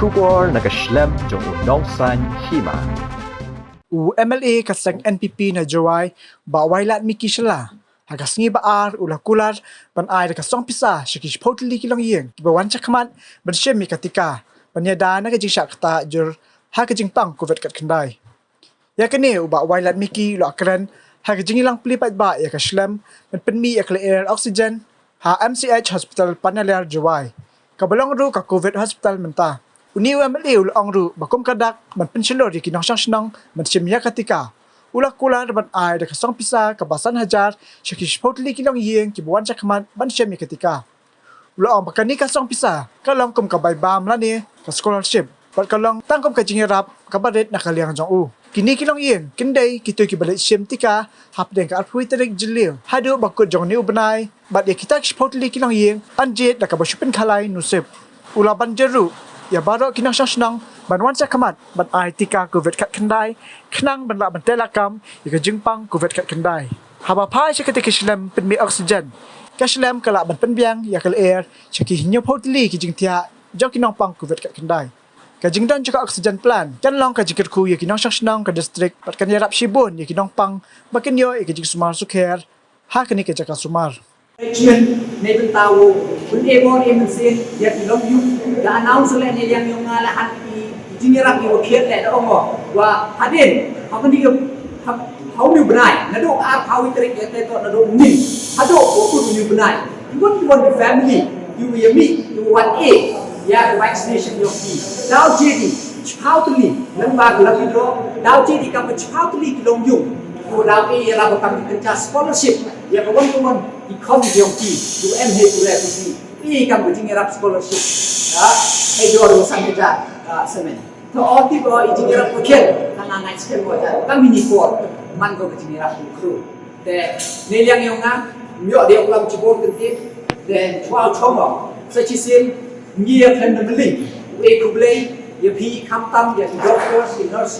Kular nag-Shim jong Nongsan Hima. MLA kasang NPP na jawai ba wailat miki shala hagas ngi baar ulah Kular ban ai ka song pisa shikish potli ki Longïing ba wan chakman ban Shim mi Tika ban yada na ka jing syak ta jur ha ka jing pang covid kat kendai ya kene ba wailat miki lo akran ha ka jing ilang plipat ba ya ka shlam ban penmi ya air oxygen ha MCH hospital panaler jawai ka balong ru ka covid hospital menta uni MLA ul ongru bakom kadak ban pensilor di kinong sang ban Shim ya Tika ulah Kular ban ai da kasong pisa ka basan Hajar shikish potli ki Longïing ki buan chakman ban Shim mi Tika ulah ong bakani kasong pisa ka long kum ka bai bam la ni ka scholarship pat ka long tangkom ka jingrap ka baret na kaliang jong u kini ki Longïing kindai ki tu ki balet Shim Tika hap den ka apui terik jilil hadu bakut jong ni ubnai bat ya kita potli ki Longïing anjet da ka basupen khalai nusip ulah ban jeru ya baro kinang sang ban wan kamat ban ai Tika covid kat kendai knang ban la ban telakam ya ka jingpang covid kat kendai haba pai cha ketika shlam penmi oksigen ka shlam kala ban penbiang ya kal air chaki hinyo potli ki jingtia jok kinang pang covid kat kendai ka jingdan juga oksigen plan kan long ka jikir ku ya kinang sang ka district pat kan yarap shibun ya kinang pang bakin yo ya ka jing sumar sukher ha kani ka jaka sumarในเป็นเตาคุณเอโมเอมันเสียอยากลองยุ่งและอันนั้นสุดเลยในยังยงงานและอันจริงๆรับอยู่เขียนแหละแล้วบอกว่าฮัดเด่นเขาคนที่เขาอยู่บนไหนนะดูอาเขาวิตริกแต่ตัวนะดูนิ่งฮัดดูพวกคุณอยู่บนไหนyou want the family you will meet you want A ya vaccination ยกที่ดาวจีดีเฉพาะตุลีนั่นบางเราคิดว่าดาวจีดีกับเฉพาะตุลีกิลงยุ่งตัวดาวเอเราทำเป็นการ scholarship อย่าไปวันอีกข้อมีเดียวที่ดูเอ็มเฮดูแลผู้ที่อีกำลังจะรับ scholarship นะให้ดูเราสังเกตเสมอถ้าอที่บอกอีจริงรับโอเคทางงานสเปนว่าจะก็มินิฟอร์มันก็จริงรับครูแต่ในเรื่องอย่างนั้นมีอะไรเราจะบอกกันที่แต่ช่วยชมว่าสักสิ่งเงียบแค่นั้นไม่ลิงเอคุบเลยอย่าพีคำตั้มอย่าด็อกเตอร์สินอร์